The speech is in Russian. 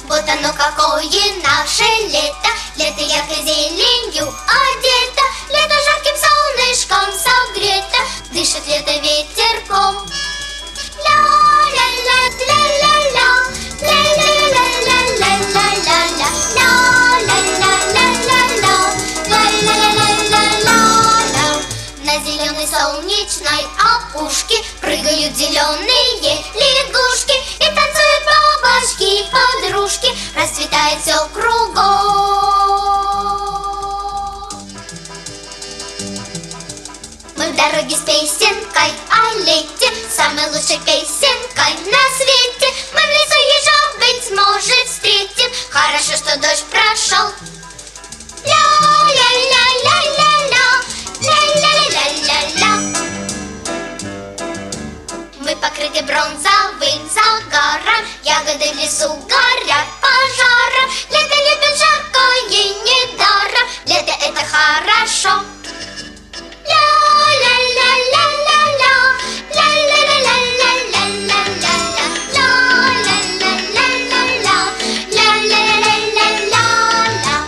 Вот оно какое наше лето, лето яркой зеленью одето, лето жарким солнышком согрето, дышит лето ветерком. Ля-ля-ля-ля-ля-ля, ля-ля-ля-ля-ля-ля-ля-ля, ля-ля-ля-ля-ля-ля-ля-ля-ля. На зеленой солнечной опушке прыгают зеленые лягушки и танцуют бабочки-подружки, расцветает все кругом. Мы в дороге с песенкой о лете, самой лучшей песенкой на свете. Мы в лесу ежа, быть может, встретим, хорошо, что дождь прошел. Ля-ля-ля-ля-ля-ля, ля-ля-ля-ля-ля-ля. Мы покрыты бронзовым загаром, ягоды в лесу горят пожаром. Лето любит жаркое недаром, лето это хорошо. Ля-ля-ля-ля-ля-ля, ля-ля-ля-ля-ля-ля-ля-ля, ля-ля-ля-ля-ля-ля, ля-ля-ля-ля-ля-ля.